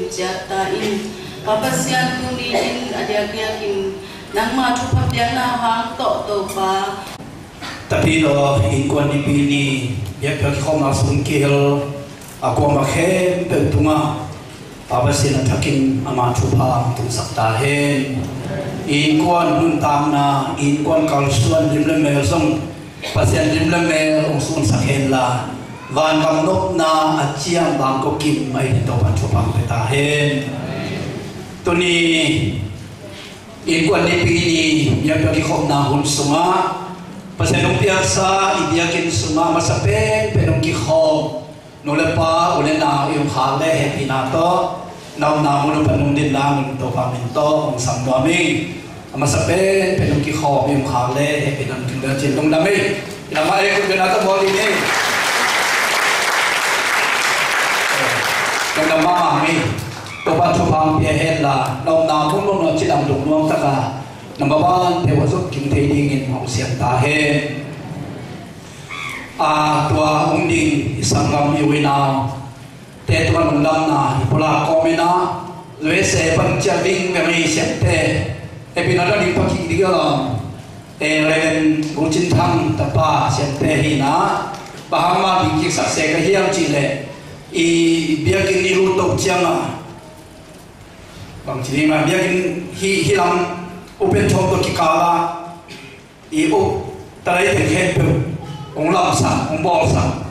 jata in kapasian kuni in adiak in nang ma thupat yang na hang to pa tapi do in kon ni pini ya ka khom na sun kel ako ma khem pe tunga abasin thakin ama thupa tung sakta hen in kon hun tam na in kon kal suan lim le mel song pasien lim le mel ong sun sakhen la van kam nok na achiang bang ko kim mai to pan thupa pe ta hen tuni in kon ni pini ya ka khom na hun sunga pasien nong piasa ibiakin sunga masapen penong ki khom no le pa ule na yung khale he pinato naw na mo no panung din lang to pamento ang samdami masapen penong ki khom yung khale he pinang kinda chin tong dami ina mai ko binata boli ni tong dama mi to pa to pam pia he la naw na mo no chi dam dum nuang taka number 1 there was a king trading in Hong Sian Ta He tua ung ding isang ram iwi na te tuan ung lam na ipula kome na lue se pan chia ving kami siap te pinada di paki diga lam ren ung chin thang tapa siap te hi na bahama di kik sak se ka hiam chi le i biakin ni lu tok chiang na bang chi ma biakin hi lam open chom to kikala i o tarai te khen pe ong lam sa ong bol sa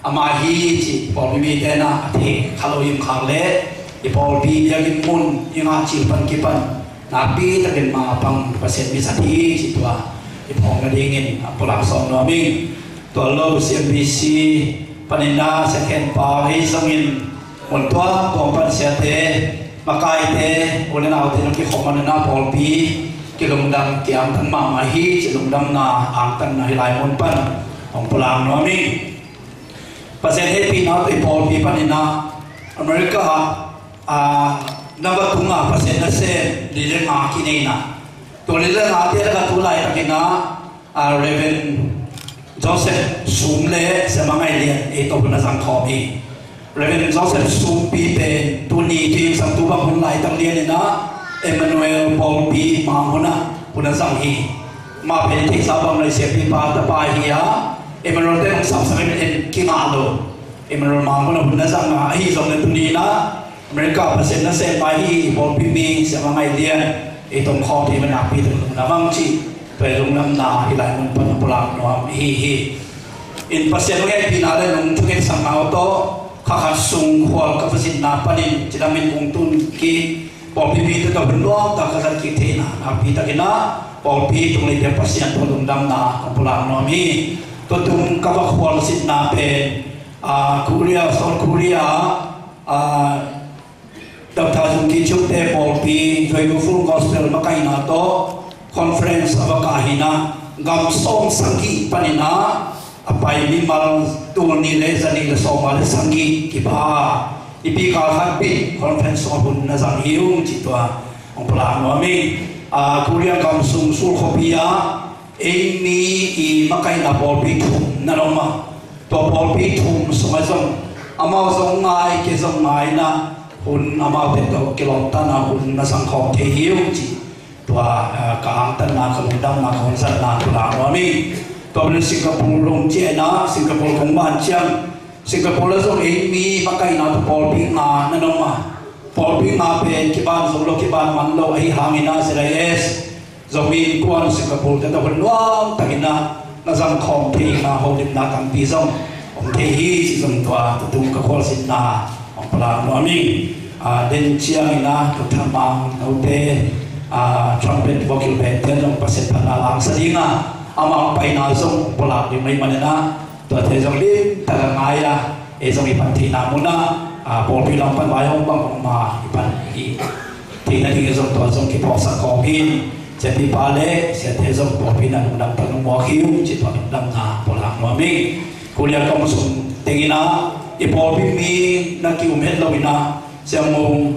ama hi chi bol mi te na the khalo yim khang le i bol bi ya gin mun yinga chi pan ki pan na pi ta gen ma pang pasen mi sa thi chi tua i phong ga ding in polam som no mi to lo CBC panina second pa hi songin on tua ko pan sia te makai te ole na te no ki khom na bol bi ki lung dam ki am tan ma ma hi chi lung dam na ang tan na hi lai mon pan ong pulang no mi pasen happy na te pol pi panina America naga tunga pasen na se lile ma ki nei na to lile na te la tu lai takina Reverend Joseph Sumle se mangai lian e to na sang kho mi Reverend Joseph Sum pi pe tu ni ti sang tu ba hun lai tang lian na Emmanuel Paul P. Mahuna puna sang hi ma pe ti sa bang lai se pi pa ta pa hi ya Emmanuel te sang sang en ki ma do Emmanuel Mahuna puna sang na hi song le tu ni na America pasen na se pa hi Paul P. mi se ma ngai lian e tong kho ti na pi tu na bang chi pe lung nam na hi lai mun pan pulang no hi in pasen ngai pi na le lung tu ke sang ma to kha kha sung khwal ka pasin na panin chidamin ung tun ki Paul P. itu tak berluang tak kasar kita na api tak kena Paul P. itu melihat pasien tolong dam na pulang nomi tutung kawak wal sit na pe Korea South Korea daftar jungki cute Paul P. join full gospel makai na to conference abakahina gam song sangi panina apai bimbal tul ni le zani le somal sangi kiba ipi kal happy conference on na sang hiung chitwa ong pula no mi Korea kam sung sul khopia emi i makai na Paul P. thum na roma to Paul P. thum sumazong ama zong ngai ke zong ngai na hun ama te to kilota na hun na sang khom the hiung chi tua ka ang tan na khom dam na khom san na pula no mi to Singapore long che na Singapore kong ban chiang Singapore so mi makai na Paul P. na nanoma Paul P. na pe kiban zolo kiban manlo ai hangina sires zomin kuan Singapore ta ban luang takina na zang khom the na hodim na kam pi zong ong the hi si zong tua tung ka khol sin na ong pala no mi den chiang ina to thama no te trumpet vocal band ten long paset na lang salinga ama pai na zong pala di mai manana to the zong lim ta ngai ya e zong ipan thi na muna Paul P. long pan bai hong bang ma ipan i thi na thi zong to zong ki pok sa ko pin che pi pa le se the zong Paul P. na dam pan mo khiu chi to dam na pola no mi kulia kom sum tengina i Paul P. mi na ki umet lo ina se mo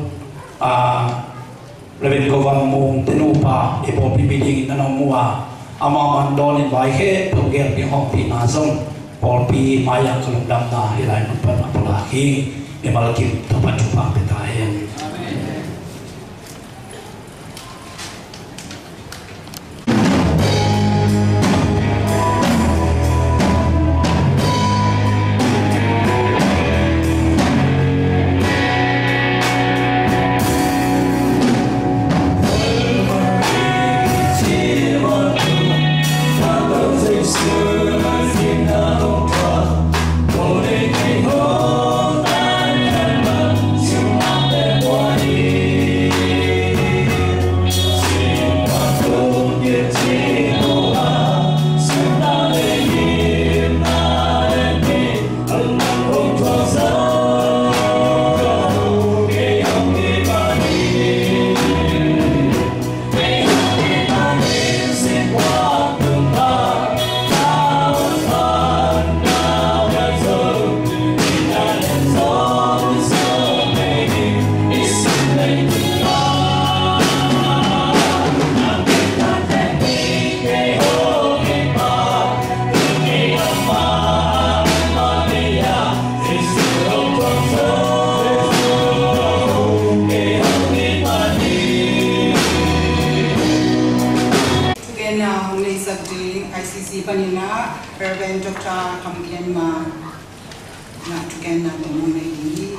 Reverend Govan mo tenupa i Paul P. meeting na no mua ama man don in vai he to ger pi hong pi na zong Paul P. maya kalung dam na hilai man pan pola hi e malaki to pan chupa pe ta hen tra kampian ma na tuken na tumune ini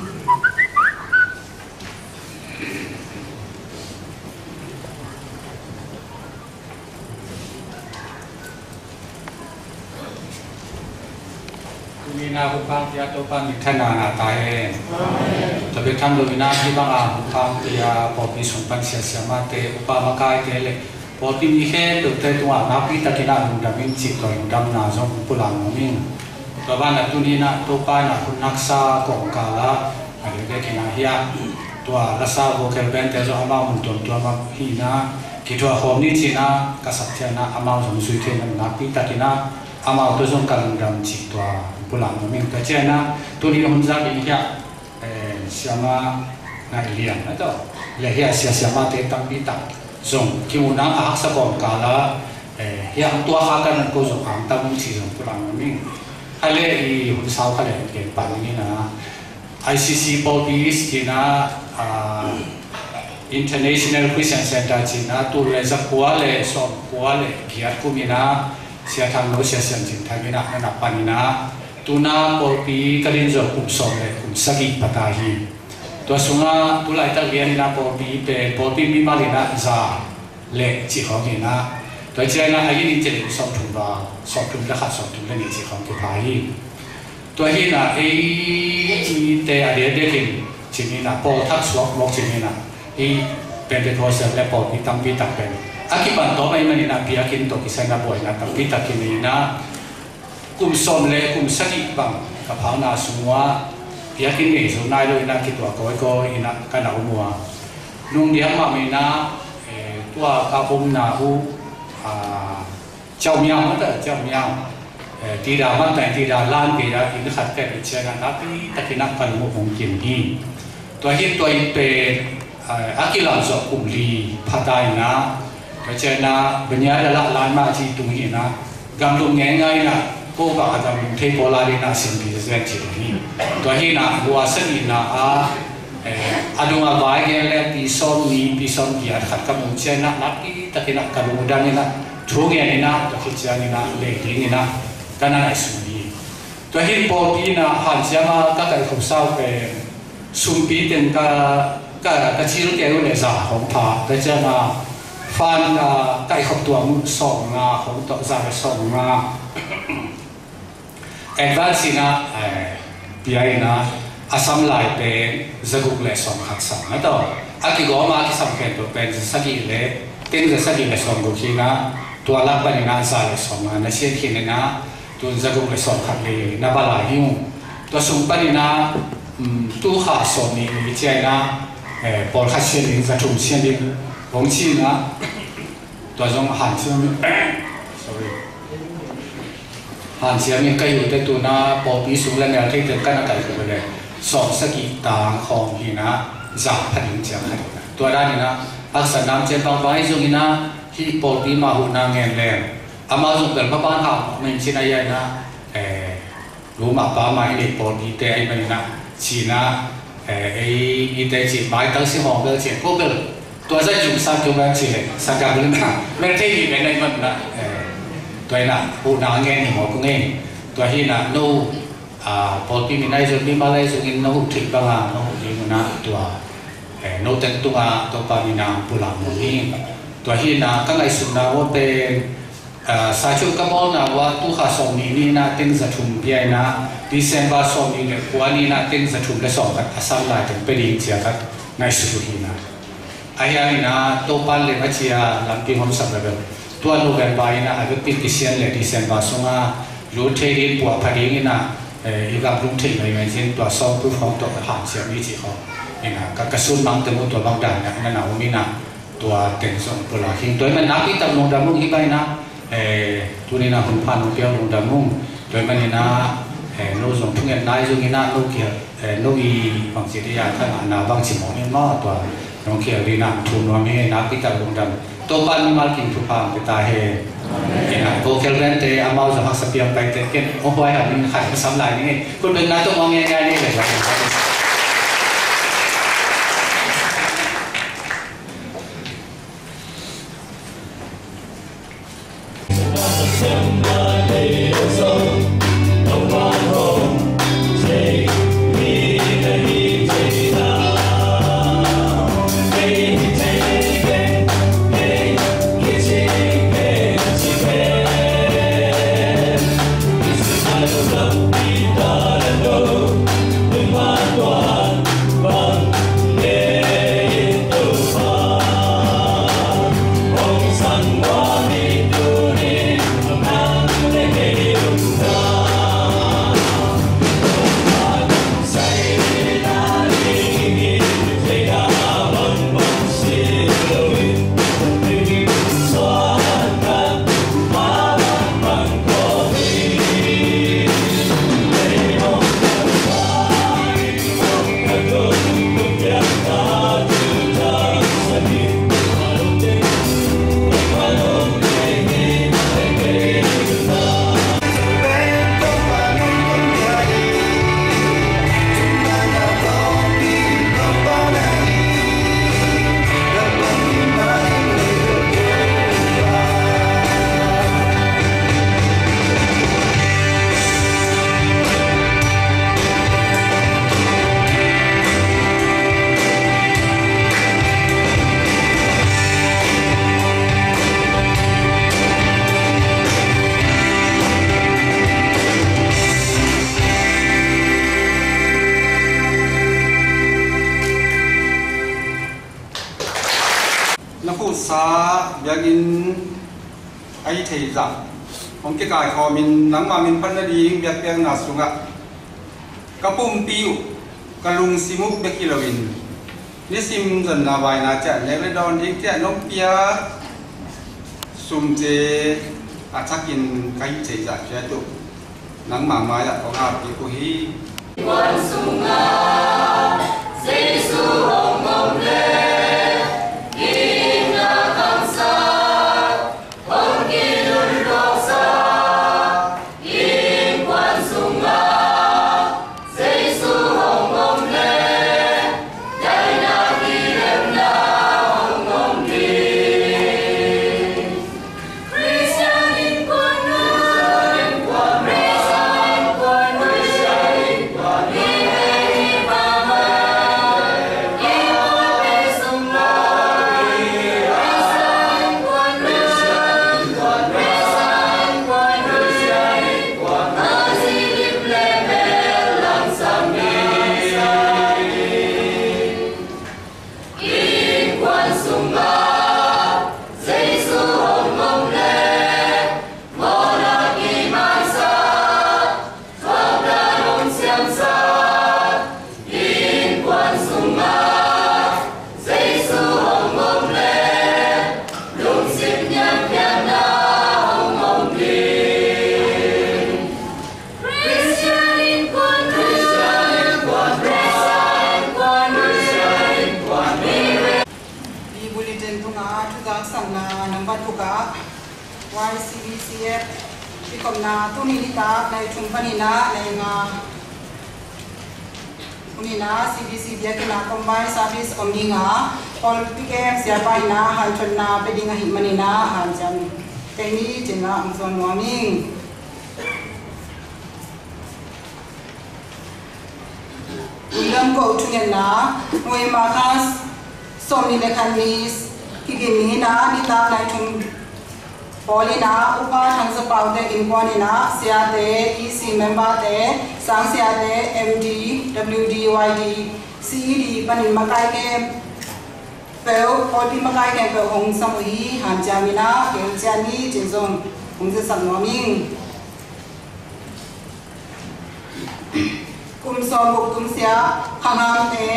Mina hukam dia topan ikana na tahe. Tapi kan do mina kita hukam dia popi sumpan sia mate upama kai tele. Popi ni he do te tua napi takina munda min cik kau munda na zong pulang min. Kawan na tu ni na topan na kunaksa kongkala ada dia kena hiya. Tua rasa vocal band te zo amau munton tua ma hina. Kita hom ni cina kasatya na amau zong suite na napi takina amau tu zong kalau munda cik tua. Pulang kami kerja na tu ni hunza ini ya siapa nak lihat atau lihat siapa tentang kita zong kimunang ahak sabon kala yang tua akan kau zong angtam si zong pulang kami hale i hunza hale ke pagi na ICC Bodies kina International Christian Center kina tu lezat kuale som kuale kiat kumina siapa no siapa cinta kina nak panina tuna polpi kalin zo kumsom le kumsagi patahi to sunga tulai ta lian na polpi pe polpi mi malina za le chi khong na to china ai ni che som thum ba som thum la khat som thum le ni chi khong ke pai to hi na ai chi te a de kin chi ni na po thak swak mok chi ni na i Pentecostal le polpi tam pi tak pen akiban to mai mani na pia kin to kisai na boy na tam pi tak kin ni na kum som le kum sagi bang kapau na semua dia kini so nai lo ina kitua ko ina kana umua nung dia ma mina tua kapum na hu chau miao ta chau miao tidak man tidak lan ke da in khat ke che na napi takina kan mo hong kim ni to hi to pe akilam so kum li phatai na ka che na benya la lan ma chi tung hi na gam lu nge ngai na cô bảo rằng thấy có lại na xin bị dễ chịu đi, tôi hy na lúa sinh na adu nga vài cái là pi son gì khát cái mông chen na nát cái tất cả cái mông đan na chú cái này na tôi khi chơi na lệ đi na cái này sung đi, tôi hy bảo đi na hàng xem mà các cái không sao về sung bị đến cái chỉ lúc cái này giả không thà, cái chơi na fan cái học tuồng sòng na không tọt ra cái sòng na advance na PI na asam lai pe zaguk le som khat sam na to aki go ma ki sam ken to pen sagi le ten sagi le som go ki na to ala pa ni na sa le som na chen ki na to zaguk le som khat le na ba la hiu to sum pa ni na tu ha som ni ni chai na por kha chen ni za chum chen ni gong chi na to jong han chum sorry hàng xóm những cây hữu tu na bỏ bí xuống lên nhà thấy được cái nào cái của mình sòng sắc kỳ tàng hòm gì na giảm phát triển chẳng hạnตัวด้านนี้นะอักษรนามเจ้าบางใบส่งนะที่ปอดีมาหุ่นนางเงินแรงอามาส่งเป็นพระบ้านหามันชินายนะรู้มาป้ามาไอ้ปอดีแต่ไอ้มันนะชีนะไอ้แต่จีไม้ตั้งสิห้องก็เจียก็เกิดตัวใจจุ่มสักตัวแบบเจียสักการเรื่องนะแม้ที่มีเป็นในมันนะตัวน่ะผู้นางเงินหัวกุ้งเองตัวที่น่ะโน่พอที่มีนายส่วนมีมาเลยส่วนโน่ถึงบางอ่ะโน่ที่มันน่ะตัวโน่แต่ตัวตัวปามีนาปุลังนี่ตัวที่น่ะก็ไงสุดน่ะว่าเป็นสายชุดกำมอน่ะว่าตัวข้าส่งนี่น่ะเต็งจะทุ่มเพียนะดิเซมบาส่งนี่เนี่ยกว่านี่น่ะเต็งจะทุ่มได้ส่งกันอาศัยหลายถึงไปดีเสียกันในสุดที่น่ะไอ้ยังนี่น่ะตัวปันเลยว่าเชียหลังปีหกสิบเลยตัวโนเวมบาร์นะอาจจะเป็นดิเซนเลยดิเซนบาส่งอ่ะรู้เทดินปัวพอดีนี่น่ะอีกกับรุ่งทิ้งไปเหมือนเช่นตัวซองผู้ของตัวหางเสียมีจีเขานี่นะกับกระสุนบางตัวตัวบางด่านนะนั่นน่ะว่ามีนะตัวเต็งส่งปุระหิงตัวมันนักที่ตำลงดำมุงที่ไปนะตัวนี้นะคุณพันธุ์เปียวลงดำมุงตัวมันนี่นะโน้ตส่งทุกอย่างนายส่งนี่นะโน้ตเกี่ยวโน้ตอีบางสิ่งที่อยากท่านอ่านบางสิ่งมองนี่ม้อตัวน้องเกี่ยวดีนะทุนว่ามีนักที่ตำลงดำตัวปันมากินทุกพามไปตาเฮนี่นะโปรแกรมเตะอามาจะพักสเปียมไปเตะเก็บโอ้โหไอ้หันนี่ขายภาษาลายนี่คุณเป็นนายต้องมองง่ายๆนี่เลยครับSomebody else sa biagin ai thei za ong ke kai kho min nang ma min pan na ding biak piang na sunga kapum piu kalung simuk bekilowin ni sim dần na vai na cha ne le don dik cha nong pia sum je atakin kai che za cha tu nang ma mai la ko ha pi ku hi quan sunga Giêsu hồng mông le ina kam sa hồng kilun lo sa in quan sunga Giêsu hồng mông le dai na kilem na hồng mông đi Christian in quan nu in quan Christian in quan nu in quan YCBCF pikom na tunilita na chumpanina na nga unina CBC dia kena combine service omninga all PKM siapa ina hanchon na pedinga hitmanina hanjam teni jenga angzon warning ulam ko utungen na noi makas somni lekanis kigini na nita na chung Polina, upa thang sa paute inquanina, siate, EC member te, sang siate, MD, WD, YD, CED, panin makai ke, pel, poli makai ke pel hong samuhi, han jamina, kel jani, jinzong, hong se sang noming. Kum som buk kum sia, hang te,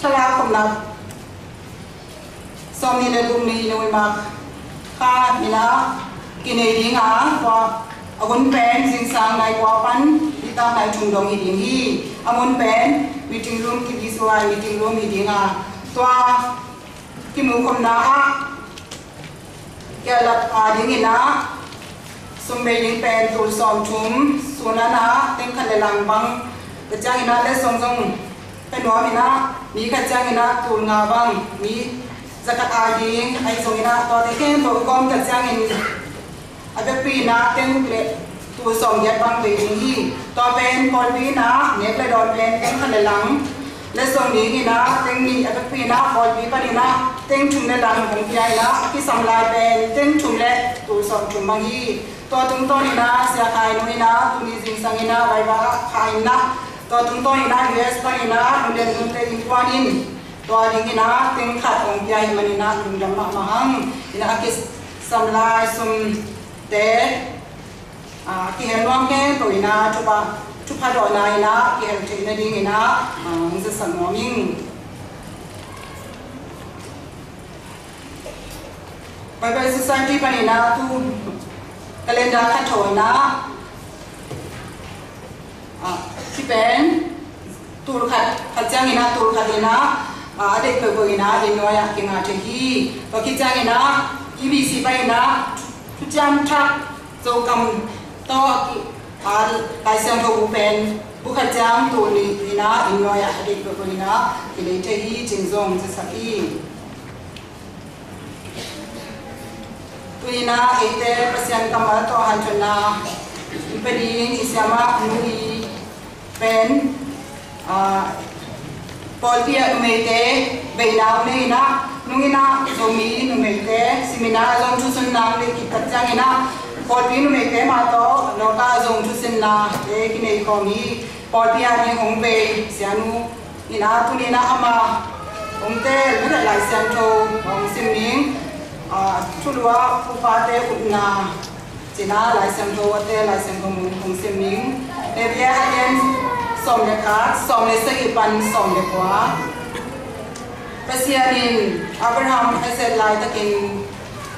thala kum nap, som ni le kum ni noi mak. Ka mina kinai nga kwa agun pen sing sang nai kwa pan ita nai chung dong hi ding hi amun pen meeting room ki diswai meeting room hi ding a twa ki mu khom na a kelat a ding ina sum be ding pen tul som chum suna na teng khan le lang bang ta chang ina le song song pen no mina mi kha chang ina tul nga bang mi zakat adi ai songina to te ken to kom ta changin abe pi na ten le tu song yat bang te hi to pen pol pi na ne le don pen ten khan le lang le song ni na ten ni abe pi na pol pi pa ni na ten chung le lang hong pi ai na ki sam lai pen ten chung le tu song chung bang hi to tung to ni na sia khai no ni na tu ni jing sang ina bai ba khai na to tung to ni na US pa ni na le nu te in kwaninตัวดิ้งนะติ้งขัดองค์ใหญ่มันนี่นะลุงดำมาหังนี่นะกิสำลายสมเตะที่เห็นว่างแก่ตัวนะชุบผ้าดอกนายนะที่เห็นถึงในดิ้งนะมันจะสั่งว่ามิ่งไปไป society ปนี่นะทุกกาเลนดาขัดถอยนะที่เป็นตูรขัดจ้างนี่นะตูรขัดนี่นะเด็กเปิดนะอินโนยาเก่งอาเทฮีพอคิดจังนะ EBC ไปนะทุกจำทักโจกำต่อไต่เสียงเขาเป็นบุคคลจังตัวนี้นะอินโนยาเด็กเปิดนะที่เลยเทฮีจิงซงจะสักอีตัวนี้นะเอเตอร์เสียงกำมาต่อหันชนะเป็นยิงอิสยามานุยเป็นปอลพีอุเมเตเบนาวเนนะนุงินะโซมีนุเมเตซิมินาจงทุสุนนามเลกิตัจจังนะปอลพีนุเมเตมาโตโนกาจงทุสินนาเอกิเนคอมีปอลพีอานีหงเบเสียนุนี่นะตุนี่นะอามาหงเตไม่ได้หลายเสียงโทหงซิมิง chu lua upa te utna china lai sem tho te lai sem thong hong sem ning e bia alien som le kha som le se pan som le kwa pasianin Abraham asel lai takin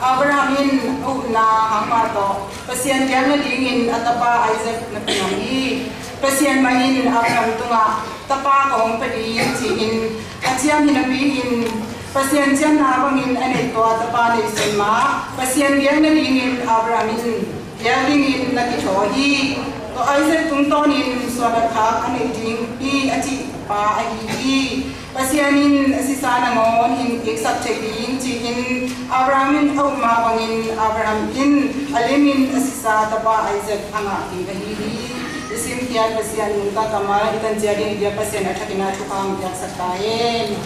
Abrahamin na hangma to pasian yang na dingin atapa Isaac na pinangi pasian mahin Abraham tunga tapa kong padiin sihin asyam hinabihin pasian siyan na bangin anito atapa ni Isma pasian yang na dingin Abrahamin yang dingin na kithohi to Isaac tungtonin swadakha aniting i aci pa ahi pasianin asisana ngon in eksak chekin chikin Abrahamin au ma bangin Abrahamin alimin asisa tapa Isaac anga ki gahi isim tian pasian nungka kamal ikan jadi dia pasian athakina thukang yak sakayen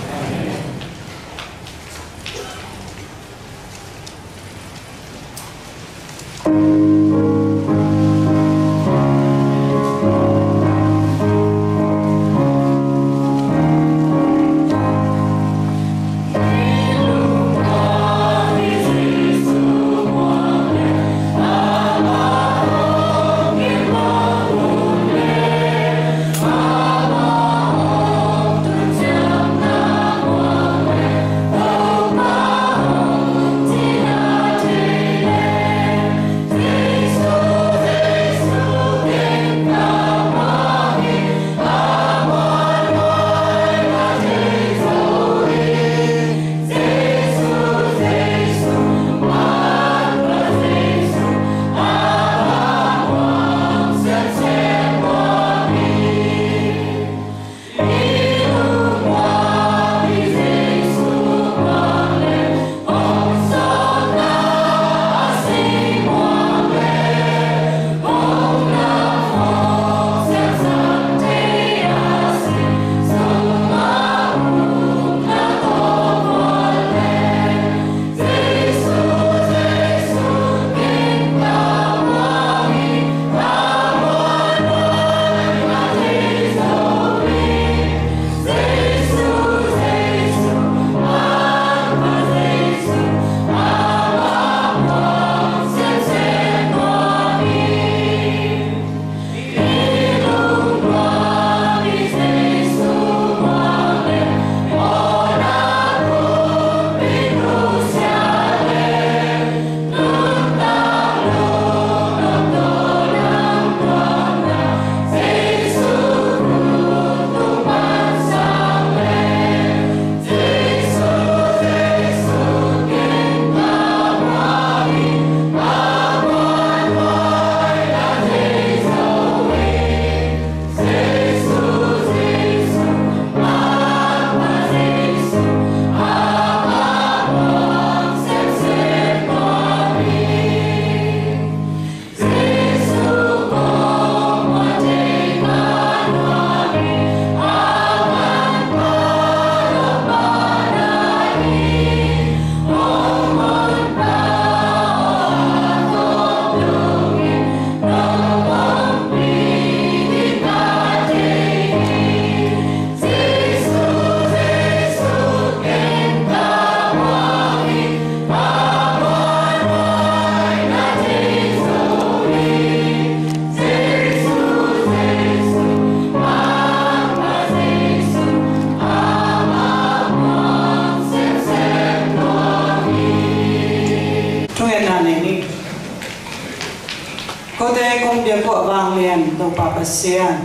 pasian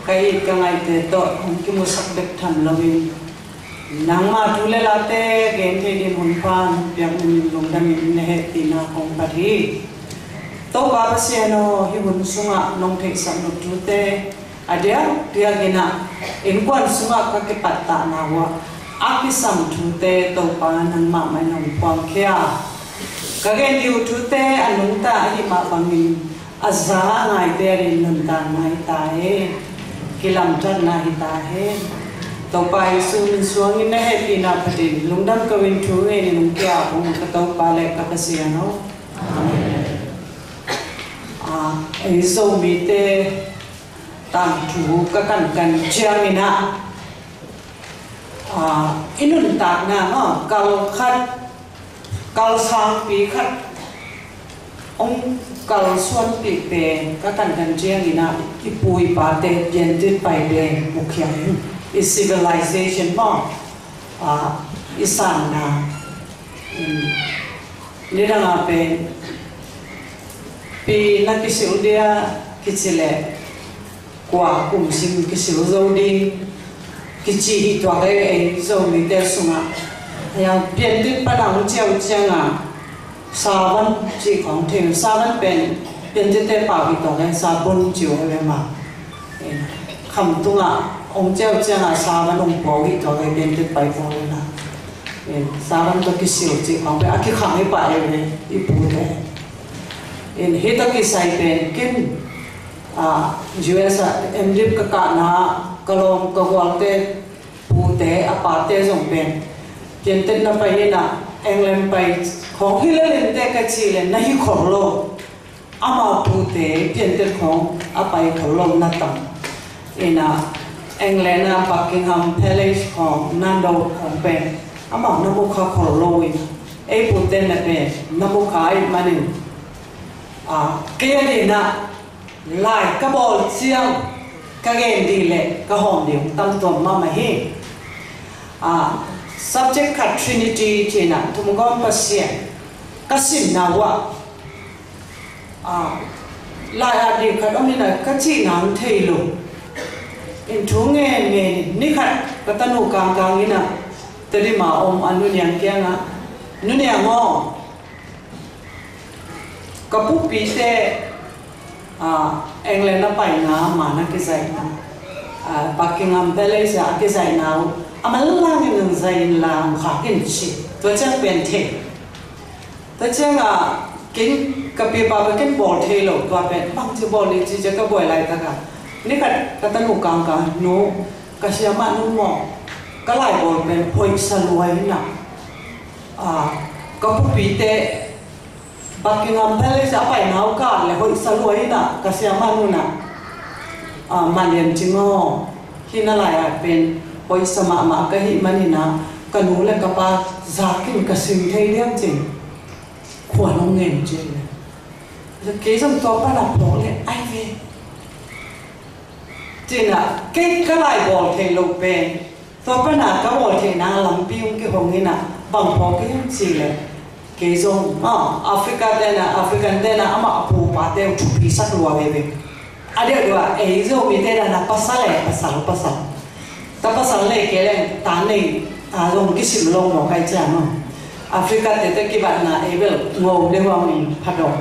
kai ka ngai te to hum ki musak bek tham lawin nang ma thule late gen the din hun pan piang min long dam min ne he tina kong pari to pa pasiano hi hun sunga nong the sam no tu te adia dia gena in kwan sunga ka ke patta na wa aki sam tu te to pa nang ma mai nong pam khia ka gen diu tu te anung ta hi ma bangin azza ngai te rin nun ta ngai ta he kilam tan na hi ta he to pai su min suang in he tina phatin lungdam ka win thu e ni nung kya bung ka to pa le ka pasiano ai zo mi te tam thu ka kan chiang ina inun tak na no kal khat cal sang pi khat ông cal suan pi pe ka tan kan chiang ina ki pui pa te pian ti pai de mukhyang is civilization ma isan na ni ranga pe pi na ki siu dia ki chile qua cùng sinh cái sự dâu đi cái chi toa cái ấy dâu mi té sung à, ya biến đến bắt đầu treo treo à, sa văn chỉ còn thêm sa văn bên biến đến té bảo bị toa cái sa bún chiều cái mà, không tung à, ông treo treo à sa văn ông bảo bị toa cái biến đến bài phong là, sa văn tôi cái sự chỉ còn cái cái khang cái bài này, cái bún này, hết cái sai bên cái US MDip ka kana kalom ka walte pute apate zong ben kenten na pahina England pai khong hilen te ka chile na hi khorlo ama pute kenten khong apai khorlo na tam ina England na Buckingham Palace khong nando khong ben ama na mu kha khorlo wi e pute na pe na mu khai manin ke na lại các bộ chiang các game đi lệ các hòm điểm tâm tuần mà hi subject cut trinity chỉ là thùng con pasien các sim nào lại đi các ông này các chị nắng thấy luôn in thùng nghe ní khát các tân hồ càng càng như nào tới đi mà ông ăn nuôi nhang kia ngã nuôi nhang ngon các bút bí tê England na pai na mana ke zai na Buckingham Palace a ke zai na amal lang ng zai lang kha kin chi to chang pen the to chang kin ka pe ba ken bol the lo to pen bang chi bol ni chi ka boy lai ta ka ni ka tan hu kang ka no ka sia ma nu mo ka lai bol pen phoi sa luai na ka pu pi te Buckingham Palace apa yang nak kan? Lepas selalu ina kasih amanu na, malian cingo, hina layak pen, poi sama ama kahi manina, kanu le kapa zakin kasih thay liam cing, kuan ongen cing. Jadi kisah tu apa nak boleh, ai ve, cina, ke kalai bol thay lo pen, tu apa nak kau bol thay na lampiung ke hongina, bang pok ke yang cile. Cái giống African tên là ama apu pate utupi sak luar bebe. Ada dua, giống mình tên là pasal ta pasal này cái này ta này giống cái sim long nó cái chả nó. Africa tên cái bạn là able ngầu để vào mình phát động.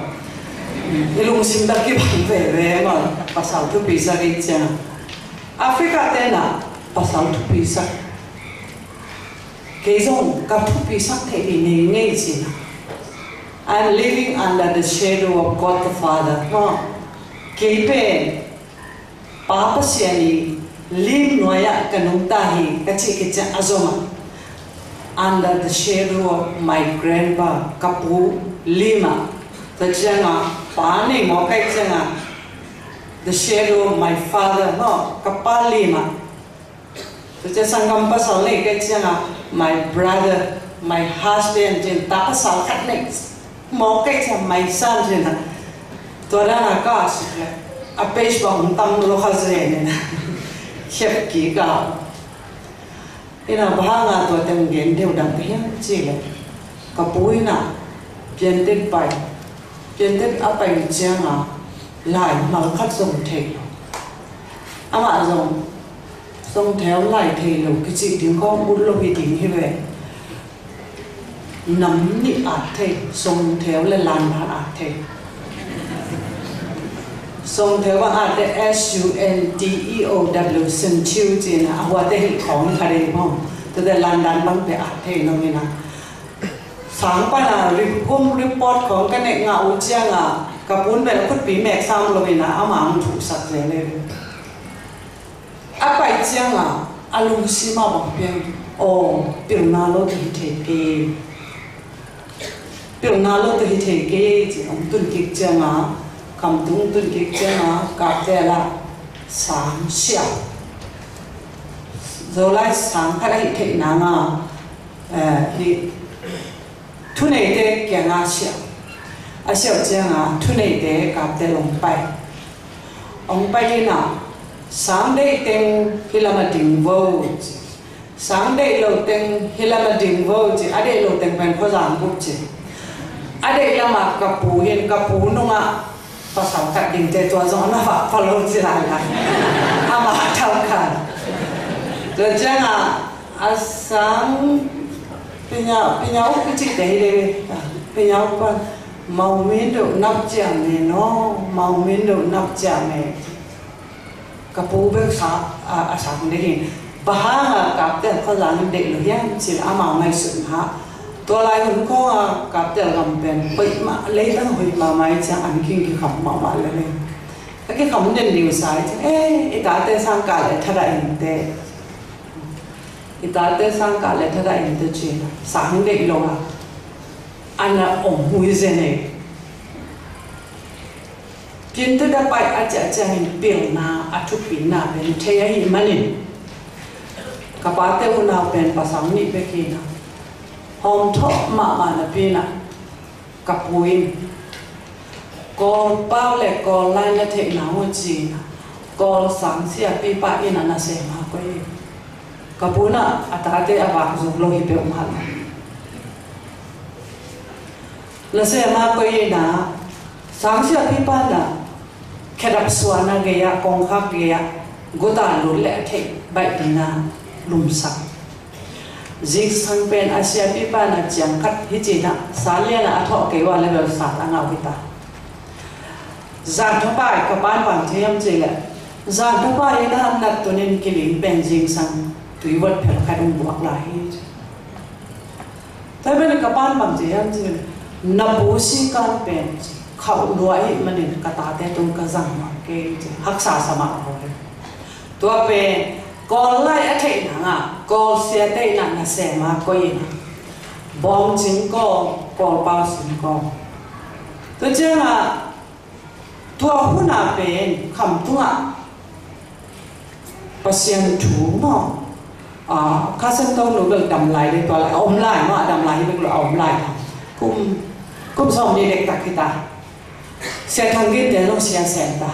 Cái lúc sim ta cái bạn về mà pasal utupi sak cái chả. Africa tên là pasal utupi sak. Cái giống các utupi sak thì này ngay gì nào. I'm living under the shadow of God the Father. Kepen, Papa siani, lim noya kanuntahi, kachi azoma. Under the shadow of my grandpa, Kapu Lima. The janga, pani mo kai janga. The shadow of my father, Kapa Lima. The sangam pasal ni kai janga, my brother, my husband, jen tapasal kat next. Một cái thằng mày san gì nè, tôi đã là có sự là page bằng tâm lo khá dễ nè, khép kỹ cả, cái nào ba ngà tôi từng nghiên đều đăng cái gì là, cái bụi nè, biến đến áp ảnh chiang lại mà khắc dùng thể, mà dùng theo lại thể luôn cái gì tiếng con muốn lo bị tiếng như vậy. Nắm nị ạt thề, sông theo là lan bàn ạt thề. Sông theo bằng ạt thề SUNTEOW sân chiêu chỉ là hoa tê hình khóng khá đề không? Tức là lan đàn bằng về ạt thề nó như nào. Sáng qua là reportของcái này ngạo chiang cả bốn về là khuất bí mẹ xong rồi là áo màng thủ sạch dễ lên. Áp bài chiang alung xí mà bằng biên. Biểu nào lô thì thể kì. Biểu nào lo thì thấy cái chỉ ông tuân kịch chăng cầm tung tuân kịch chăng cả thế là sáng sẹo rồi lại sáng cái này thấy nàng thì thu này thế kia ngã xịa à xịa chăng à thu này thế gặp thế ông bay đi nào sáng đây tên khi làm mà đình vô sáng đây lâu tên khi làm mà đình vô chứ ở đây lâu tên bên có giảm bút chứ ở đây là mà cặp bù nung à và sáu cặp đình thế tua gió nó vào lâu chứ lại mà thâu cả rồi chăng à sáng bây giờ cái chị đấy đây bây giờ con màu miếng độ nắp chạm này nó màu miếng độ nắp chạm này kapu bek sa đấy bahanga kapten ko lang de lo yan sil ama mai sun ha to lai hun ko kapten gam pen pai ma le tang hui ma mai cha an king ki kham ma ma le cái kham den liu sai ita te sang ka le thada in te ita te sang ka le thada in te chi sang de lo ha ana om hui zene pintu dapat aja hin bil na atu pina ben thaya hi manin kapate una pen pasang ni bekina hom tho ma na pina kapuin ko pau le ko lai na the na ho chi na ko sang sia pi pa ina na se ma ko kapuna atate aba zo lo hi pe umhal la se ma ko ina sang sia pi pa na khedap suana geya kong khak geya goda lu le the bai dina lum sak jing sang pen asia pi pa na chang khat hi chi na salia na atho ke wa level sa anga wita zan thopai ka ban ban thiam chi le zan thopai na nat tunin kilin pen jing sang tui wat phel ka dum buak la hi tai ben ka ban ban thiam chi na bu si kan pen khẩu đuổi mình cả ta té tung cả răng mà cái hắc xà sa mạo rồi tua về còn lại ở thế nào có xe đây là xe mà có gì nào bom chính có bao chính có tôi chưa là tua hôn à về khẩm tua pasien chú mà các sinh tông nó được đầm lại đi tua lại ôm lại mà đầm lại được là ôm lại cũng xong đi đẹp kita sẽ thằng kia để nó sẽ ta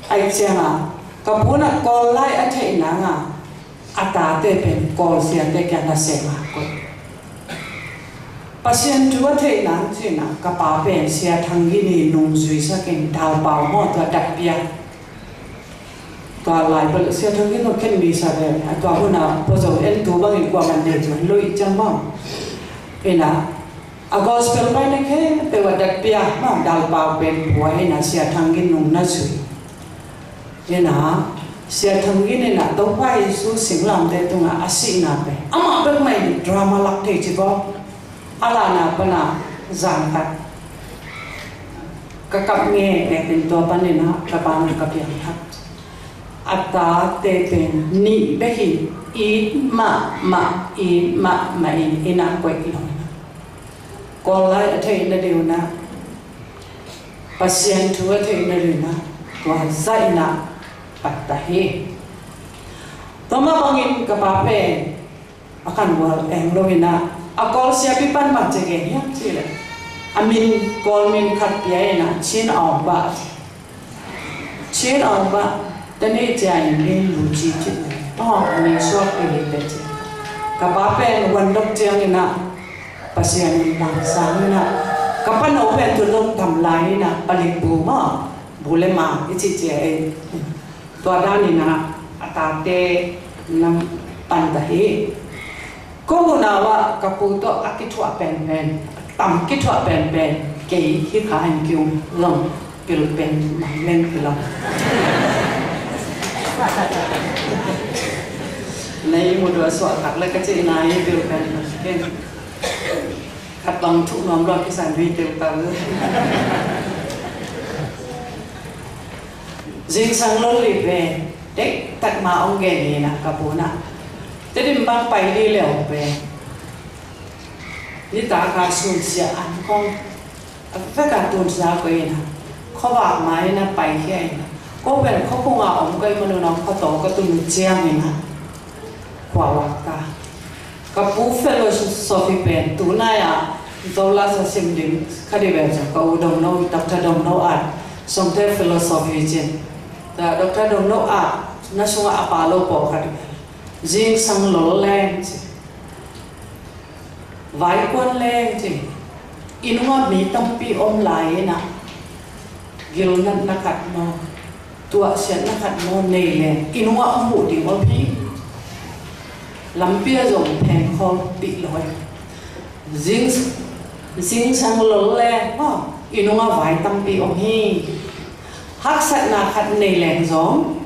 ai xem à cái bún là con lại ở thế nào ta để bên con sẽ để cái nó sẽ mà coi pasien chú ở thế nào cái bà bên sẽ thằng kia này nung duy sa cái đào bảo họตัวđặc biệtตัวlại bây giờ thằng kia nó khen đi sa vềตัวbún là bây giờ em tu bằng cái quan điểm rồi lối chẳng bao cái nào gospel pai na ke pe wa dak pia ma dal pa pen boy na sia thangin nung na su ye na sia thangin na to pai su sing lam te tunga asi na pe ama pe mai drama lak te chi bo ala na pa na zan ka kap nge ne tin to pa ne na ka pa na ka pia ha ata te pen ni be hi i ma ina ko ki còn lại ở đây là điều nào pasien chú ở đây là điều nào và dạy nào bắt tay tao mà bằng in cái bà bé akan buat lo ina akol siapa pan mak cegen ya sila amin kol min khat pia na chin aw ba tani jai min lu chi chi ni so ke le ka bà bé wan dok chiang ina pasien lang sang na kapan open to long tam lai na palik bu ma bule ma ichi che to da ni na atate nam pan da hi ko na wa kaputo akithwa pen tam kithwa pen ke hi kha han kyu long kil pen ma len kilo nei mo do so tak la ka che na ye kil pen ken khát lòng thụ nom lo cái sản vi tiêu tao riêng sang lối lì về đấy tận mà ông ghé này nè cả bố nè thế thì mang bay đi lẻo về đi ta cả xuân xia ăn con tất cả tuần ra cái nè khó bạc máy nè bay cái nè có vẻ khó không à ông cái mà nó có tổ có tuần chiang này nè quả quả cả bố phê rồi Sophie Ben tú này à Zola sa simdim khadi be ja ko dong no Dr. Dong no at som te philosophy chen ta Dr. Dong no at na sunga apalo po khadi jing sang lo len vai quan len chi inunga mi tampi om lai na gil na nakat no tua sian nakat no nei len inunga amu ding ol pi lampia zong theng khol pi loi Jing sang lo le inunga vai tampi om hi hak sat na khat nei leng zom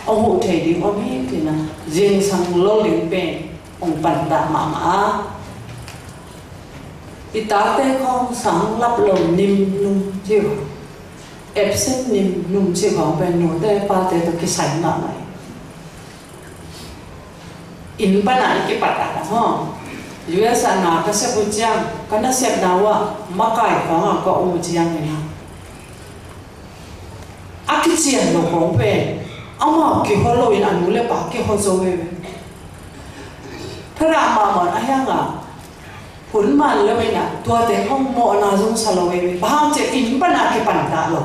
ông hụ thầy đi om hi thì na jing sang lo ling pe ông pan da ma ita te khong sang lap lom nim num chiu absent nim num chiu khong pe nu te pa te to ki sai na mai in pa na ki pata ho US na ka se bu chiang kana se na wa makai khong ko u chiang ni na akichian lo khong pe ama ki holo in anu le pa ki ho zo we thara ma ma a yang a hun man le we na tua te hong mo na zung sa lo we ba che in pa na ki pan ta lo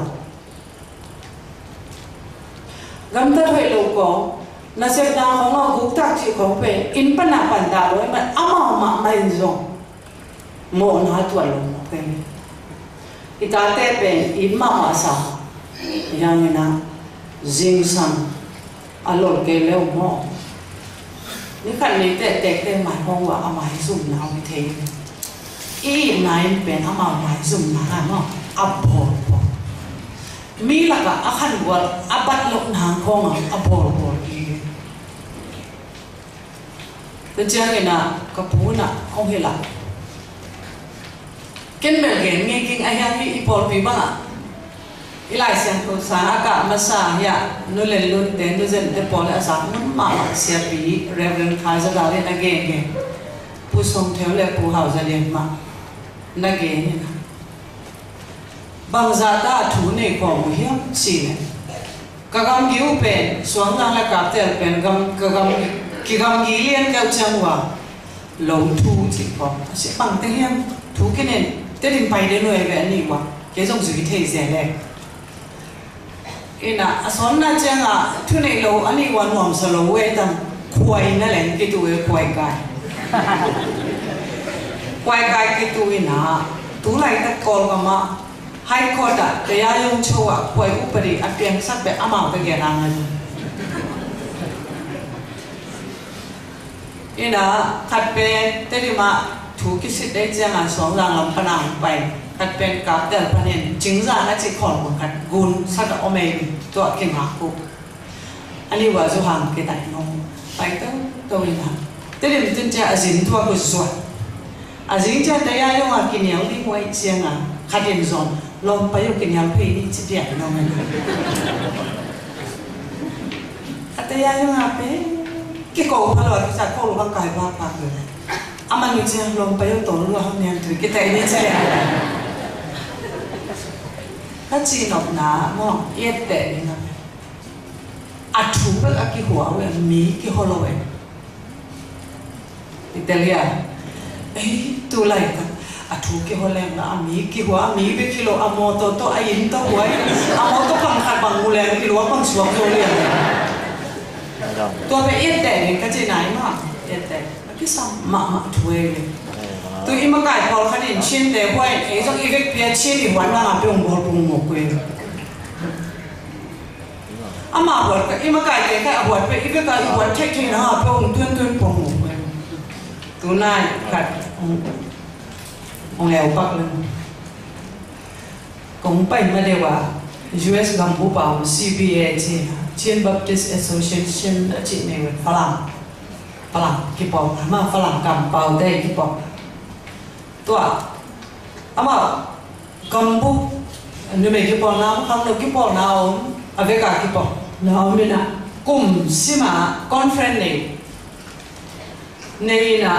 gam ta thoi lo ko na se na hong a gu ta chi khong pe in pa na pan ta lo ma ama ma mai zo mo na tua lo pe ita te pe in ma ma sa yang na jing sang alor ke leo mo ni kan ni te mai hong wa amai zum na mi the i nine pen ama mai zum na no abor mi la ka akhan wal abat lok na khong abor ki te jang na ka pu na hong he la ken mel gen nge king aya hi ipol pi ba ilai siang ko sana ka masa ya no le lu ten do zen te pol asa ma sia pi Reverend Kaiser da le again pu som theo le pu hau za le ma na ge ni bang za ta thu ne ko mu hiam si ne ka gam gi u pen suang na la ka tel pen gam ka gam ki gam gi lien ka chang wa lo thu chi ko si bang te hiam thu ke nen te din pai de no e ve ni wa ke jong zu gi thei se le ina ason na changa thune lo ani wan nom so lo we tam khoi na len ki tu e khoi kai ki tu ina tu lai ta kol ka ma hai ko da te ya yong chowa khoi upari apiang sak be ama be ge na ina khat pe te ri ma thu ki sit dai changa song rang lam panang pai kat pen ka del panen jingza na chi khol mo kat gun sa da ome to ke ma ku ani wa zo hang ke tai no pai to ina te rim tin cha azin to ko zo azin cha ta ya yo ma ki nyang li moi chiang a khatin zon lom pa yo ki nyang phe ni chi dia no men ata ya yo ma pe ki ko pa lo sa ko lo ka kai ba pa ko aman ni chiang lom pa yo to lo ha nyang tu ki tai ni cha ta chi nop na mo yet te ni na a thu ba ki hua we mi ki holo we Italia tu lai ka a thu ki hole na mi ki hua mi be kilo a mo to a yin to huai a mo to pang khat bang mule ki lo pang suak to le to be yet te ni ka chi nai ma yet te ki sam ma thu we tu ima kai pol khanin chin de huai e zo i vek pia chin i wan na pe ong bol pung mo kwe ama bol ka ima kai te ka bol pe i vek ka i wan thek thek na pe ong tun pung mo kwe tu nai khat ong leo pak le kong pai ma de wa US gam bu pa CBA chi Chin Baptist Association chi ne wa falang ki pol ma falang kam pau de ki pol tua ama kambu ni me ki pol na khang no ki pol na om aveka ki pol na om na kum sima conference nei na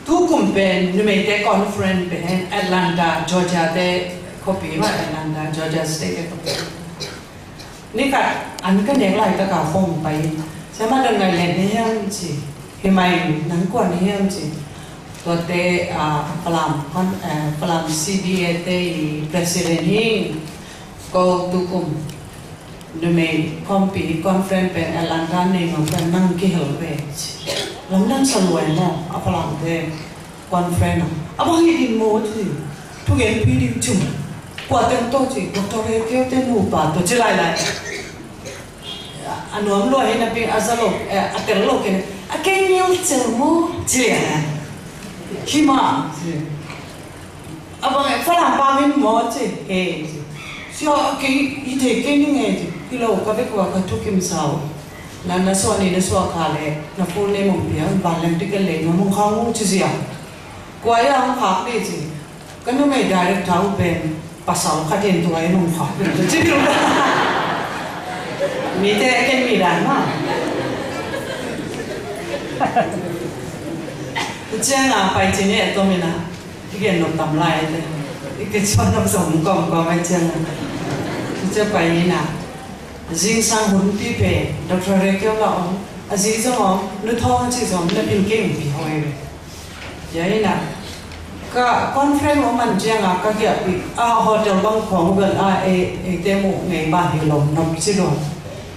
tu kum pen ni me te conference pen Atlanta Georgia te copy ma Atlanta Georgia state copy ni ka an ka ne lai ta ka phong pai sama dengan le ne yang chi hi mai nang kwa ne yang chi ตัวเตะฝรั่งCBA เตะ president หิงก็ตุกุมดูไม่คอมปีคอนเฟรนซ์เป็นแอตแลนตาเนี่ยมันเป็นนั่งกี่เหลเวชแล้วนั่งสลวยมั้งฝรั่งเตะคอนเฟรนซ์อ่ะบางทีดินโม่ที่ทุกอย่างพี่ดิจุ่มกว่าเต็มโต๊ะจีดร.เกี่ยวเต็มหูป่าตัวจะไรอันนู้นรวยให้นับเป็นอาซาโลอัตเตอร์โลกันอะแค่เนี้ยเจอมั้งเจี๋ยขี้มาอ่ะบางฝรั่งปาเป็นหมอจีเฮ้เชื่อแค่อีเด็กแค่นี้ไงจีพี่เราก็ไปกว่ากันทุกคิมสาวนั่นน่ะส่วนนี้น่ะส่วนขาเลยน่ะพูดในมุมเดียวบางเรื่องที่กันเลยมันมุ่งเข้ามุ่งชี้เสียกว่าอย่างพักดีจีก็นึกไม่ได้เท้าเป็นภาษาขัดเย็นตัวไอ้นุ่มพักเป็นจีรู้ไหมมีแต่แค่มีด่านมากเจ้าหน้าไปจีเนี่ยตัวมีนะที่เกี่ยนนกตำลายเลยที่เกี่ยนชอบน้ำสมกองไม่เจ้าเจ้าไปนี่นะจิงสังหุ่นปีเป้ดร.เรเกียวละอ๋อจิงสังอ๋อนึกท้องจิงสังนึกเป็นเก่งปีหอยเลยอย่างนี้นะก็คอนเฟรนซ์ของมันเจ้าหน้าก็เกี่ยวกับโฮเทลบางของเกินเตมุไงบ้านที่ลมนกสิโดน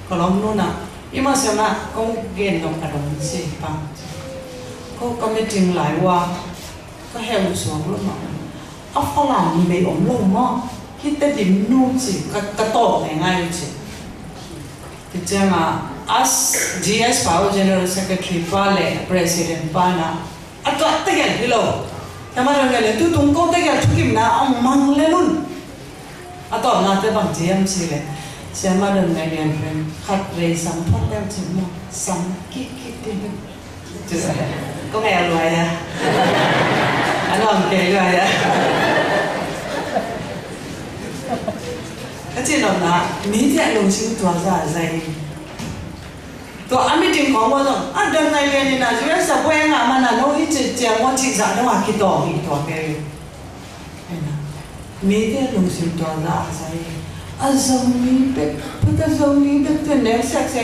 ก็ลมนู่นนะยี่มาเสียมาก็เกณฑ์นกกระดมสิปังก็ไม่จริงหลายว่าก็แหวสวงลงมาเอาฝรั่งมีใบอมลงมั้งคิดแต่ดิมนู่นสิกระโตกง่ายๆสิที่เจ้ามา as GS Power General Secretary ป้าเลย President ป้านะอัตราเตี้ยฮิโลทำไมเราเนี่ยตู้ตุ้งก็เตี้ยทุกิมนะเอามังเลยลุ่นอัตราหน้าเตะบัง GMC เลยเชื่อมาเดินในเรียนเป็นขัดเรย์สัมพันธ์แล้วถึงมั้งสัมกิกิตินจุดอะไรก็แมวรวยนะอันนั้นเก๋รวยนะก็จริงนะมีแต่ลงชื่อตัวซะใจตัวอันนี้จริงของว่าต้องอันเดินในเรียนนี่นะช่วยสับเวงอ่ะมันน่ะโน้ตที่เจียงว่าที่จะต้องมาคิดต่ออีกตัวเก๋มีแต่ลงชื่อตัวซะใจอาจจะมีเป็นพุทธศาสนาเป็นแนวเซ็กซ์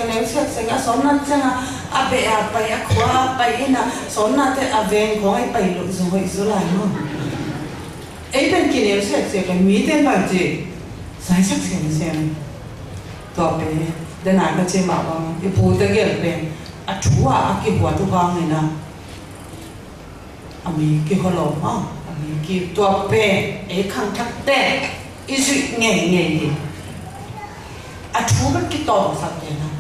อ่ะสอนนั่นจังอ่ะอาเบะไปอ่ะขวาไปอินะสอนนั่นแต่อาเวงของไอ้ไปหลุดส่งไปสุดเลยมั้งไอ้เป็นกินแนวเซ็กซ์กันมีแต่แบบจีสายเซ็กซ์เสียงตัวเป็นเดินหน้าก็เชื่อมาว่าที่พูดตะเกียบเป็นอ่ะชัวอ่ะกี่หัวทุกครั้งเลยนะอ่ะมีกี่คนหลงอ่ะมีกี่ตัวเป็นไอ้ข้างทักแต่อีสุดเงี้ยดิอาชูมันกี่ต่อสักเดือนนะ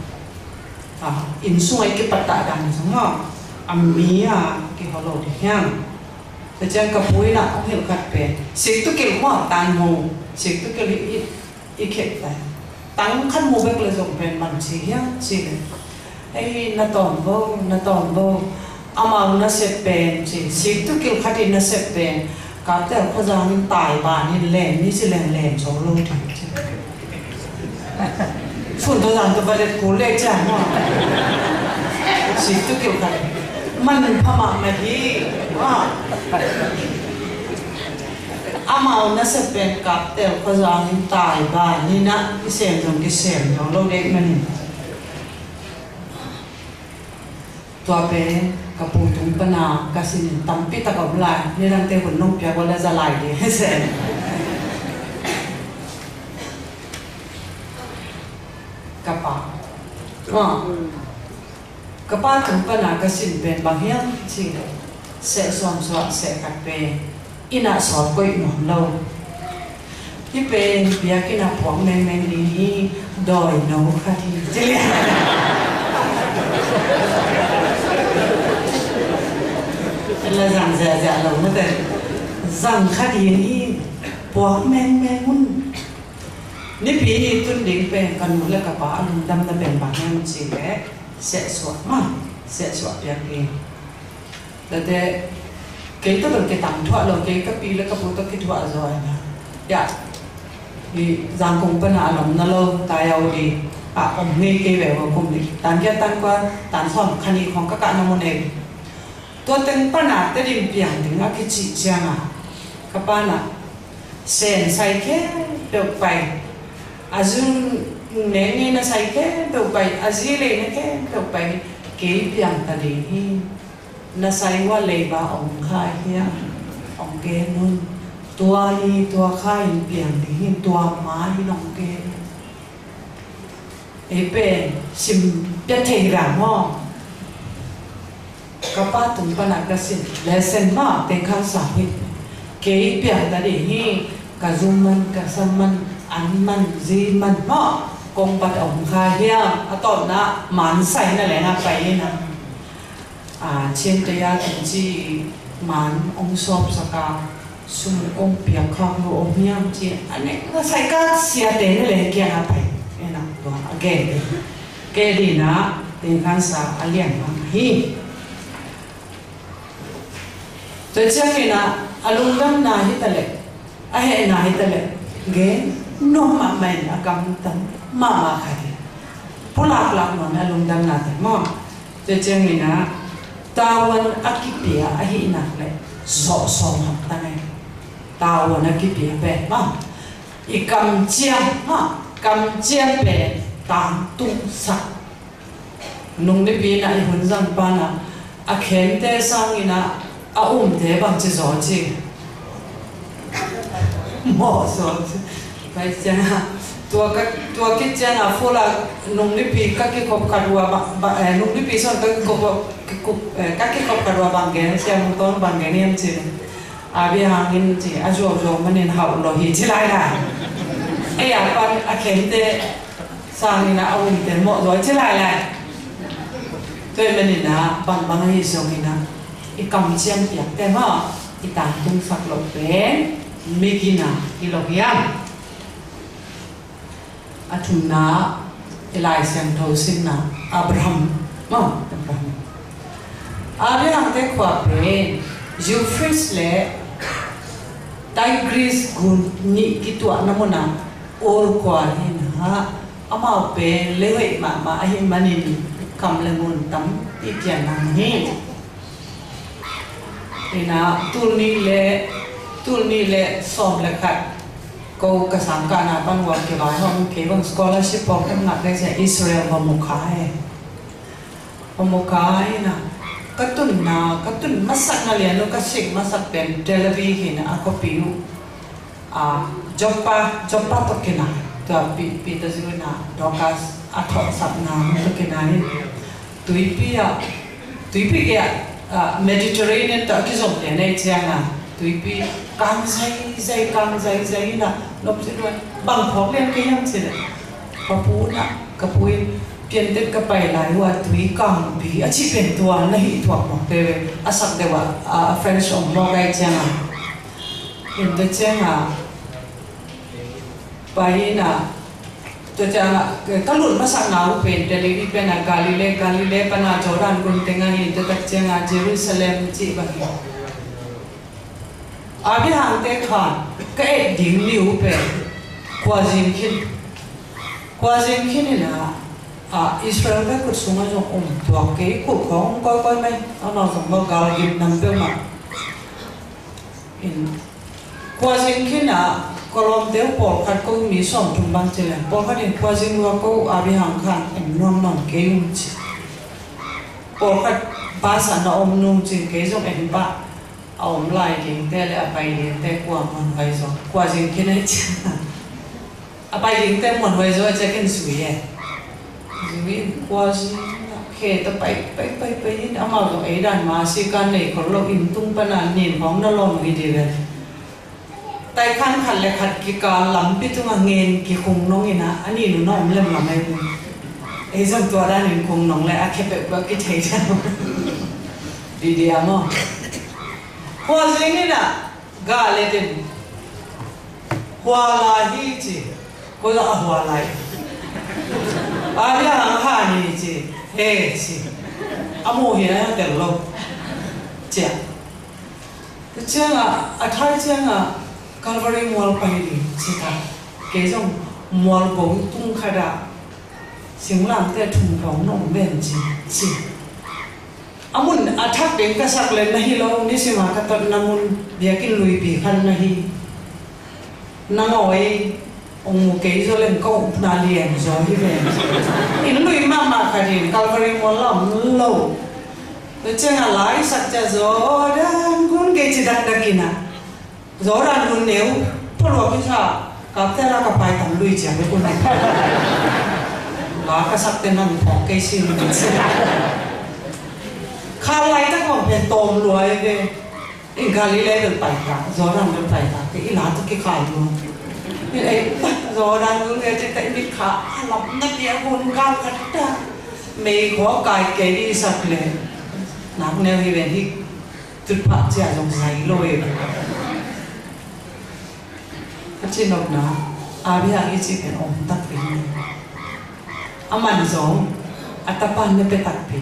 อินส่วนกี่ปัตตาดังสังหารมีกี่ฮัลโหลที่ยังแต่เจ้ากับปุ้ยน่ะเขาเห็นขัดเป็นสิ่งตุกิลว่าตันโมสิ่งตุกิลอีเข็ดไปตั้งขั้นโมเบกเลยส่งเป็นมันสิ่งยังสิ่งไอ้นาตอนโบอามาน่าเสพเป็นสิ่งตุกิลขัดอินน่าเสพเป็นกับแต่พระเจ้านี่ตายบ้านนี่แหลมนี่สิแหลมสองโลถึงส่วนตัวอย่างตัวประเด็นกูเล็กจังว่าสิ่งที่เกี่ยวกับมันพม่าไม่ดีว่าอามาน่าจะเป็นกับแต่พระเจ้านี่ตายบ้านนี่นะกิเซมของโลกเล็กมันตัวเป็นกับปูถุงปนากสินตั้มปิตะกับลายนี่รังเตะหุ่นนุ่งเปียกวันละจะลายดีเสียกระป๋ากระป๋าถุงปนากสินเป็นบางอย่างที่เสะสวมเสะกัดเป็นอินาสอนก็อีกหน่อยเราที่เป็นเบียกินาพวงแมงนี้ดอยโน้ค่ะที่เจียแล้วสั่งเสียเราไม่ได้สั่งคดีนี้ปวกแมงมุ่นนี่ปีนี้ตุนดิ่งเป็นกันหมดแล้วกับป้าลุงดำนั่นเป็นบางอย่างสิแหละเสียสวดมาเสียสวดอย่างนี้แต่เกี่ยวกับกิจกรรมทั่วโลกเกี่ยวกับปีแล้วกับพุทธกิจวัตรอะไรนะอย่าที่สังคมปัญหาหลงนั่นเราตายเอาดีอมเงี้ยเกี่ยวกับกลุ่มนี้ต่างแค่ต่างกว่าต่างสอนคดีของกษัตริย์นโมเนตัวเต็งปัญหาแต่ดิ่งเปลี่ยนถึงอากิจิเชียงกับปัญหาเส้นใส่แค่เดือดไปอาจุนเนนี่นะใส่แค่เดือดไปอาจีเลยนะแค่เดือดไปเกี่ยเปลี่ยนตัดดี na sai wa le ba ong khai hia ong ke nun tua ni tua khai piang ni hin tua ma hi nong ke e pe sim pe thei ra mo kapa tum pa na ka sin lesson ma te khan sa hi ke piang da de hi ka zum man ka sam man an man zi man mo kong pat ong khai hia a ton na man sai na le na pai na chen te ya kim chi man ong sop saka sum ong piang khang lo ong hiam chi ane nga sai ka sia te ne le kya na pai ena to again ke di na te kan sa alian ma hi to chang ina alung dam na hi tale a he na hi tale ge no ma mai na kam tam ma ma kha pulak lak no na alung dam na te mo to chang ina tawan akipia ahi na le so so ma tangai tawan akipia pe ma ikam chiam ha kam chiam pe tam tung sa nung de bi na i hun zan pa na a khen te sang ina a te bang chi zo chi mo so bai cha tua cái chân à phô là nung đi pi các cái cột cà rùa bằng nung đi pi xong các cái cột cà rùa bằng cái xem một tôn bằng cái niệm chỉ bây giờ mình chỉ rồi mình nên học rồi thì chỉ lại là ấy con khen thế sang thì là ông thì mọi rồi chỉ lại tôi mình là bằng hình dung thì là cái cầm chiêm tiệt thế mà cái tảng tung sạc lộc bé mikina cái lộc yam Atuna Elias thâu sinh na Abraham Abraham Abraham te khwa pe Euphrates le Tigris gun ni kitua namona or kwa hin ha ama pe lewe ma ahin manin kam le mun tam ti tian nam hi ina tulni le som le khat cô cái sáng cả na ban work cái bài hôm cái bằng scholarship học em ngặt cái sẽ Israel và một cái na cái tuần masak na liền nó cái sinh masak đến Tel Aviv thì na ako piu Joppa to cái na to pi to zero na Dorcas athọ sắp na to cái na tui pi cái Mediterranean to cái dòng tiền này chăng à tui pi càng dày na lop sẽ luôn bằng phóng lên cái em sẽ cái pui tiền tết cái bài lại qua tui càng bị chỉ tiền tua này thuộc một cái sắc đẹp French ông lo cái chăng à hiện tại chăng à bài na cho chăng cái luận mà sang nào bên Tel Aviv bên Galilee pana Jordan kun tengah hiện tại chăng à Jerusalem chỉ bằng abi hang te khan cái ding liu pe kwa jin khin na Israel ka kut sunga jo tua ke ku khong coi mai ana jong ga gim nam pe ma in kwa jin khin na kolom deu por khat ko mi som thum bang chele por khat in kwa jin wa ko abi hang khan em nom ke chi por khat ba sa na nung chin ke jong em ba ông lại điện thế là bài điện thế của mình vậy rồi qua chuyện kia này chứ bài điện thế mình vậy rồi chắc cái suy ấy vì qua chuyện khi ta bài nhưng mà rồi ấy đàn mà si can này còn lo in tung pan anh nhìn bóng nó lo gì đi vậy tay khăn khăn lại khăn kia cả lắm biết tung anh nghe kia cùng nó nghe na anh nhìn nó ông làm ấy ấy xong tua ra nhìn cùng nó lại ác bẹp cái thế sao đi à mà hoa gì nè gà lên trên hoa là gì chứ có là hoa lại bây giờ hàng hàng gì chứ hè chứ amo hiện tiền lâu chứ chứ thay chứ Calvary Mall phải đi chứ ta cái dòng mall bóng tung khai đã xin làm thế thùng phóng nồng bền chứ amun athak den ka sak len nahi lo ni sima ka tot namun biakin lui pi khan nahi nangoi ong mu ke zo len ko na lien zo hi ve in lui ma ka din Calvary Mall lo Chenga lai sakcha zoran gun ge chidak dakina. Zoran gun neu polo kisa kaptera kapai tam lui cha be kunai. La ka sakte nan phok ke sin ni se. Kha lai ta ko phe tom luai ge. In gali le được pai ka zoran được pai ka ke ila ta ke khai lu. Ni ai zoran gun ge te tai ni kha lam na dia gun ka katta. Me ko kai ke ni sak le. Nắng nêu hi về hi thực phẩm chỉ là dòng giấy lôi các trên độc nó bây giờ cái chỉ cần ổn tắc về mình giống atapan nó bị tắc về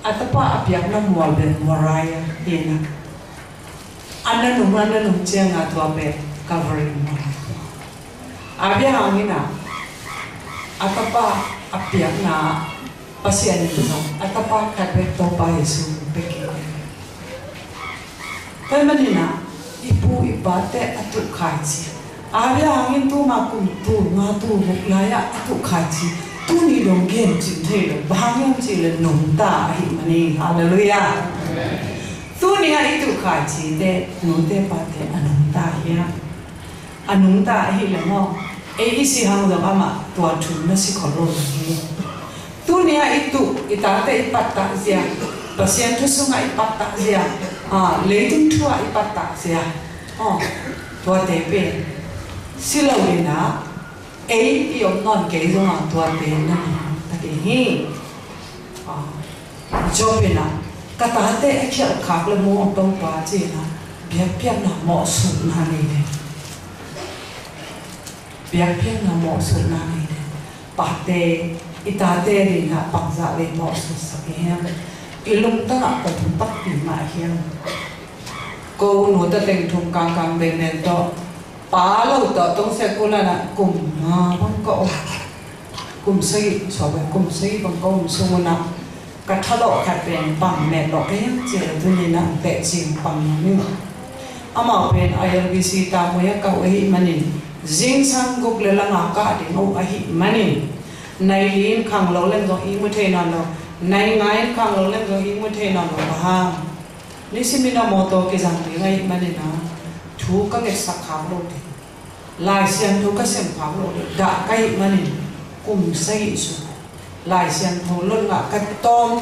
atapa apiak nó mua về mua rai hiền anh nó nung chia ngã tua về covering bây giờ anh na atapa apiak na pasien itu atapa kadwe topa Yesu beki. Tapi mana ibu ibate atuk kaji. Ada angin tu makum tu ngatu buklaya atuk kaji. Tu ni dong gen cintai dong bahang cile nunta ahi mani. Haleluya. Tu ni hari tu kaji de nunte pate anunta ya. Anunta ahi lemo. Isi hang dong ama tua tun nasi kolor lagi. Dunia itu itate ipata zia, pasien tu sunga ipata zia, leidung tua ipata zia, tua tepe, silawina, iom non keizonga tua pena, tapi hi, jobina, katate akhir kakle mo otong pajina, biar na mo sunna ni, biar na mo sunna ni, pate itate rin na pangsa rin mo sa sakihang ilong ta ko tumpak di mahiyang ko no ta teng thum kang ben to pa lo to tong se ko la na kum bang ko kum sei so ba kum sei bang ko sumuna ka thalo khat ben pang me lo ke che tu ni na te ching pang ni ama pen IRBC ta mo ya ka we manin jing sang gok le la nga ka di no a hi manin nay lin khang lo lên rồi ý mới thế nào rồi nay ngay khang lo lên rồi ý mới thế nào rồi ha lý sinh mình mô tô cái rằng thì ngay mà nên nó chú các cái sắc khám luôn thì lại xem chú các xem khám luôn đã cái mà nên cùng xây xuống lại xem thấu luôn là cái tôm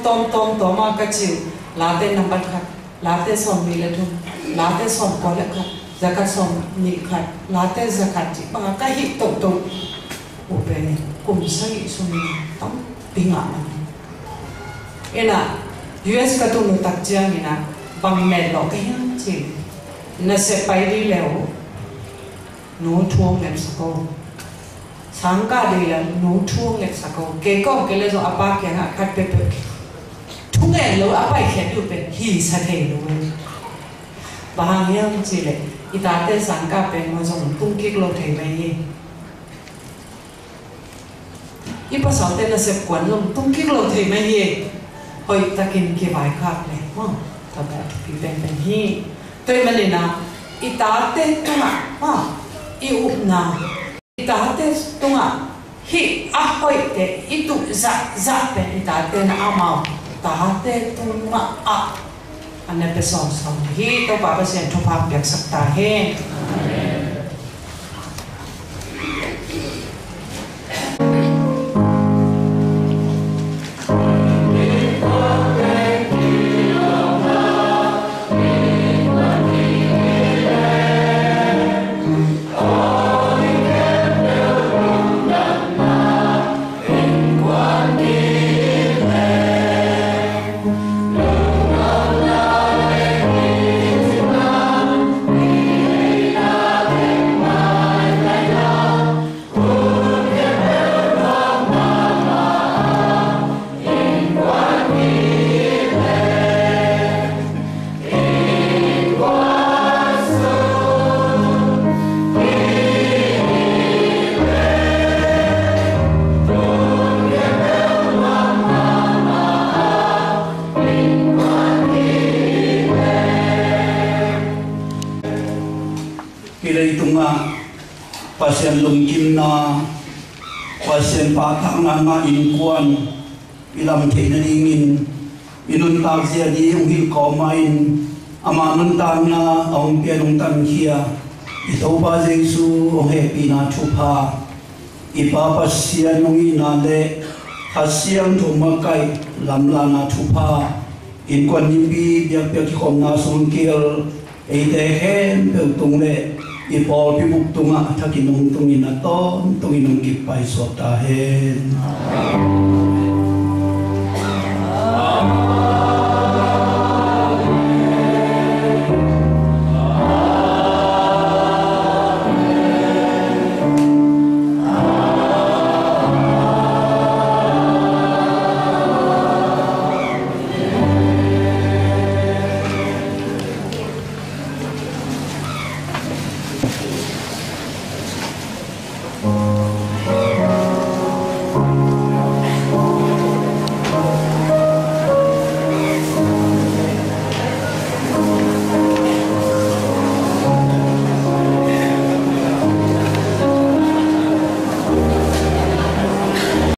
mà cái chiều lá tên nằm bắt khát lá tên sòng mì lên thôi lá tên sòng có lẽ khát giá cả sòng nhị khát lá tên giá khát chỉ bằng cái hít tổng của bên này cùng xây xuống tấm tiếng ngạn ena US ka tu tak chiang ina bang me lo cái chi na se pai đi leo no thuông lem sako sang ka đi là no thuông lem sako ke ko ke le zo apa ke ha kat pe pe thung e lo apa khe tu pe hi sa the lo bang yang chi le ita te sang ka pe mo zong tung kik lo the mai ipa sao tên là xếp quấn lông tung kích lông thì mấy gì hồi ta kinh kia vài khác này ta bảo thì bên hi tôi mà nên là ita tên tung yêu na ita tên tung hi hồi thế itu za bên ita tên amau ta tên tung anh em phải sống hi tôi bảo sẽ chụp hình việc sắp ta he pasien lungkim na pasien patang na in kuan ilam te na ingin inun tak zia di ong hil ko main ama nun tam na ong pian ong tan kia ito ba Jesu ong happy na chupa ipapasian ong inale hasiang tumakay lamla na chupa in kwan nimbi biak biak kom na sungkil ay dehen peltung le ipol pibuk tunga takinong tungin na ton tunginong kipay sotahen